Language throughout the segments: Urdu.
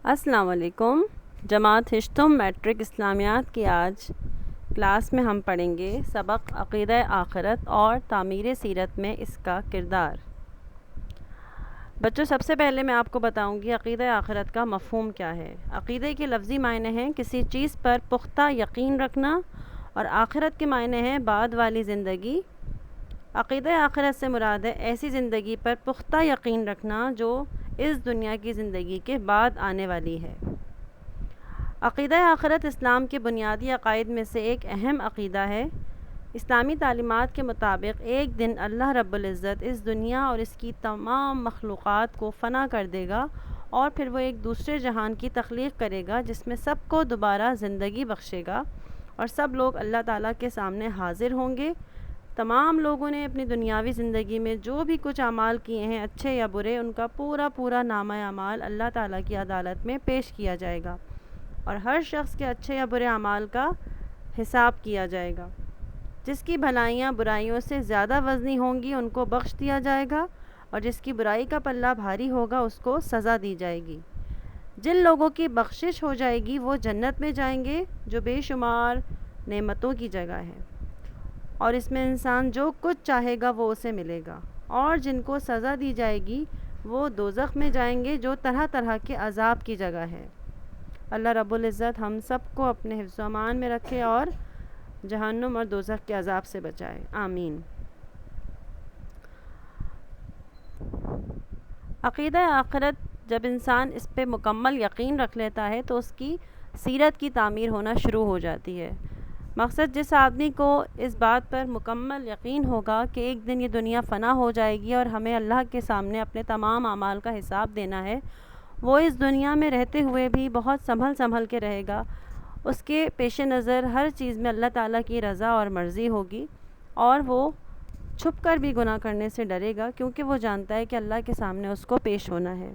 السلام علیکم۔ جماعت ہشتم میٹرک اسلامیات کی آج کلاس میں ہم پڑھیں گے سبق عقیدہ آخرت اور تعمیر سیرت میں اس کا کردار۔ بچوں، سب سے پہلے میں آپ کو بتاؤں گی عقیدہ آخرت کا مفہوم کیا ہے۔ عقیدے کے لفظی معنی ہیں کسی چیز پر پختہ یقین رکھنا، اور آخرت کے معنی ہیں بعد والی زندگی۔ عقیدہ آخرت سے مراد ہے ایسی زندگی پر پختہ یقین رکھنا جو اس دنیا کی زندگی کے بعد آنے والی ہے۔ عقیدہ آخرت اسلام کے بنیادی عقائد میں سے ایک اہم عقیدہ ہے۔ اسلامی تعلیمات کے مطابق ایک دن اللہ رب العزت اس دنیا اور اس کی تمام مخلوقات کو فنا کر دے گا، اور پھر وہ ایک دوسرے جہان کی تخلیق کرے گا جس میں سب کو دوبارہ زندگی بخشے گا، اور سب لوگ اللہ تعالیٰ کے سامنے حاضر ہوں گے۔ تمام لوگوں نے اپنی دنیاوی زندگی میں جو بھی کچھ اعمال کیے ہیں، اچھے یا برے، ان کا پورا نامہ اعمال اللہ تعالیٰ کی عدالت میں پیش کیا جائے گا، اور ہر شخص کے اچھے یا برے اعمال کا حساب کیا جائے گا۔ جس کی بھلائیاں برائیوں سے زیادہ وزنی ہوں گی ان کو بخش دیا جائے گا، اور جس کی برائی کا پلہ بھاری ہوگا اس کو سزا دی جائے گی۔ جن لوگوں کی بخشش ہو جائے گی وہ جنت میں جائیں گے جو بے شمار نعمتوں کی جگہ ہے، اور اس میں انسان جو کچھ چاہے گا وہ اسے ملے گا۔ اور جن کو سزا دی جائے گی وہ دوزخ میں جائیں گے جو طرح طرح کے عذاب کی جگہ ہے۔ اللہ رب العزت ہم سب کو اپنے حفظ و امان میں رکھے اور جہنم اور دوزخ کے عذاب سے بچائے، آمین۔ عقیدہ آخرت جب انسان اس پہ مکمل یقین رکھ لیتا ہے تو اس کی سیرت کی تعمیر ہونا شروع ہو جاتی ہے۔ مقصد، جس آدمی کو اس بات پر مکمل یقین ہوگا کہ ایک دن یہ دنیا فنا ہو جائے گی اور ہمیں اللہ کے سامنے اپنے تمام اعمال کا حساب دینا ہے، وہ اس دنیا میں رہتے ہوئے بھی بہت سنبھل کے رہے گا۔ اس کے پیش نظر ہر چیز میں اللہ تعالیٰ کی رضا اور مرضی ہوگی، اور وہ چھپ کر بھی گناہ کرنے سے ڈرے گا، کیونکہ وہ جانتا ہے کہ اللہ کے سامنے اس کو پیش ہونا ہے۔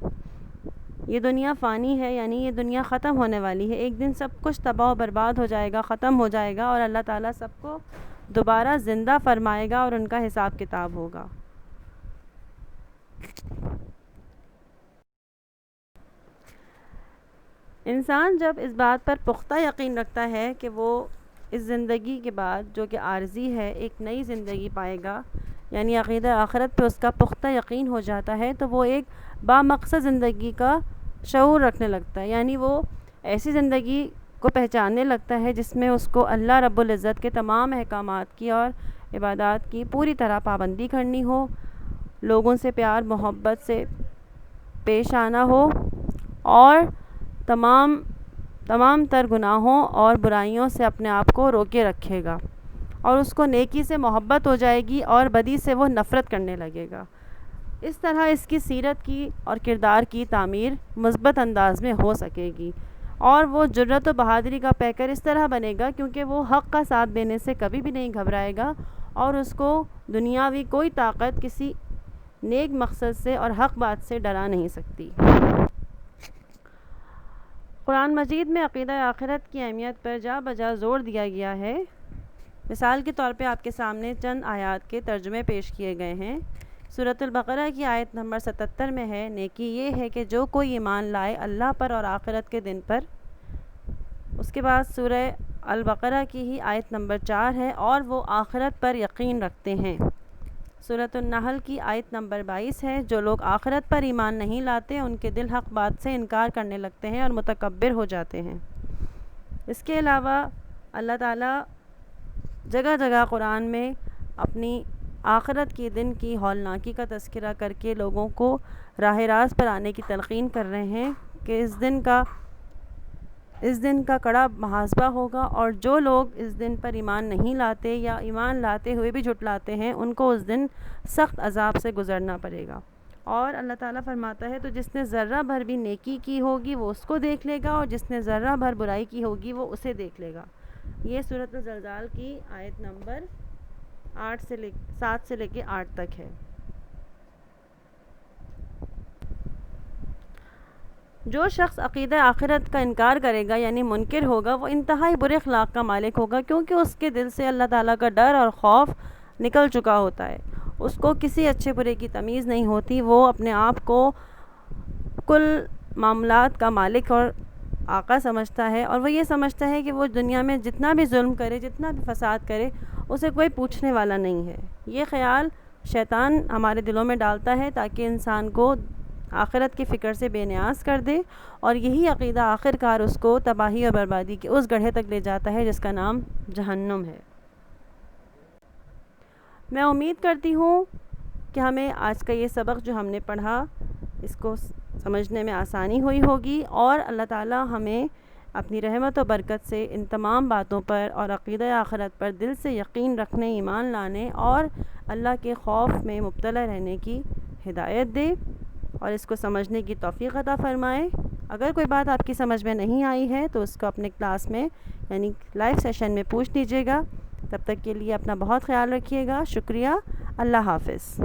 یہ دنیا فانی ہے، یعنی یہ دنیا ختم ہونے والی ہے۔ ایک دن سب کچھ تباہ و برباد ہو جائے گا، ختم ہو جائے گا، اور اللہ تعالیٰ سب کو دوبارہ زندہ فرمائے گا اور ان کا حساب کتاب ہوگا۔ انسان جب اس بات پر پختہ یقین رکھتا ہے کہ وہ اس زندگی کے بعد، جو کہ عارضی ہے، ایک نئی زندگی پائے گا، یعنی عقیدہ آخرت پہ اس کا پختہ یقین ہو جاتا ہے، تو وہ ایک بامقصد زندگی کا شعور رکھنے لگتا ہے، یعنی وہ ایسی زندگی کو پہچاننے لگتا ہے جس میں اس کو اللہ رب العزت کے تمام احکامات کی اور عبادات کی پوری طرح پابندی کرنی ہو، لوگوں سے پیار محبت سے پیش آنا ہو، اور تمام تر گناہوں اور برائیوں سے اپنے آپ کو روکے رکھے گا، اور اس کو نیکی سے محبت ہو جائے گی اور بدی سے وہ نفرت کرنے لگے گا۔ اس طرح اس کی سیرت کی اور کردار کی تعمیر مثبت انداز میں ہو سکے گی، اور وہ جرأت و بہادری کا پیکر اس طرح بنے گا کیونکہ وہ حق کا ساتھ دینے سے کبھی بھی نہیں گھبرائے گا، اور اس کو دنیاوی کوئی طاقت کسی نیک مقصد سے اور حق بات سے ڈرا نہیں سکتی۔ قرآن مجید میں عقیدہ آخرت کی اہمیت پر جا بجا زور دیا گیا ہے۔ مثال کے طور پہ آپ کے سامنے چند آیات کے ترجمے پیش کیے گئے ہیں۔ سورۃ البقرہ کی آیت نمبر 77 میں ہے، نیکی یہ ہے کہ جو کوئی ایمان لائے اللہ پر اور آخرت کے دن پر۔ اس کے بعد سورہ البقرہ کی ہی آیت نمبر 4 ہے، اور وہ آخرت پر یقین رکھتے ہیں۔ سورۃ النحل کی آیت نمبر 22 ہے، جو لوگ آخرت پر ایمان نہیں لاتے ان کے دل حق بات سے انکار کرنے لگتے ہیں اور متکبر ہو جاتے ہیں۔ اس کے علاوہ اللہ تعالیٰ جگہ جگہ قرآن میں اپنی آخرت کے دن کی ہولناکی کا تذکرہ کر کے لوگوں کو راہ راست پر آنے کی تلقین کر رہے ہیں کہ اس دن کا کڑا محاسبہ ہوگا، اور جو لوگ اس دن پر ایمان نہیں لاتے یا ایمان لاتے ہوئے بھی جھٹلاتے ہیں ان کو اس دن سخت عذاب سے گزرنا پڑے گا۔ اور اللہ تعالیٰ فرماتا ہے، تو جس نے ذرہ بھر بھی نیکی کی ہوگی وہ اس کو دیکھ لے گا، اور جس نے ذرہ بھر برائی کی ہوگی وہ اسے دیکھ لے گا۔ یہ سورۃ الزلزال کی آیت نمبر 7 سے لے کے 8 تک ہے۔ جو شخص عقیدہ آخرت کا انکار کرے گا، یعنی منکر ہوگا، وہ انتہائی برے اخلاق کا مالک ہوگا، کیونکہ اس کے دل سے اللہ تعالیٰ کا ڈر اور خوف نکل چکا ہوتا ہے۔ اس کو کسی اچھے برے کی تمیز نہیں ہوتی، وہ اپنے آپ کو کل معاملات کا مالک اور آقا سمجھتا ہے، اور وہ یہ سمجھتا ہے کہ وہ دنیا میں جتنا بھی ظلم کرے، جتنا بھی فساد کرے، اسے کوئی پوچھنے والا نہیں ہے۔ یہ خیال شیطان ہمارے دلوں میں ڈالتا ہے تاکہ انسان کو آخرت کی فکر سے بے نیاز کر دے، اور یہی عقیدہ آخر کار اس کو تباہی اور بربادی کے اس گڑھے تک لے جاتا ہے جس کا نام جہنم ہے۔ میں امید کرتی ہوں کہ ہمیں آج کا یہ سبق جو ہم نے پڑھا اس کو سمجھنے میں آسانی ہوئی ہوگی، اور اللہ تعالی ہمیں اپنی رحمت و برکت سے ان تمام باتوں پر اور عقیدہ آخرت پر دل سے یقین رکھنے، ایمان لانے اور اللہ کے خوف میں مبتلا رہنے کی ہدایت دے، اور اس کو سمجھنے کی توفیق عطا فرمائے۔ اگر کوئی بات آپ کی سمجھ میں نہیں آئی ہے تو اس کو اپنے کلاس میں یعنی لائیو سیشن میں پوچھ لیجیے گا۔ تب تک کے لیے اپنا بہت خیال رکھیے گا۔ شکریہ۔ اللہ حافظ۔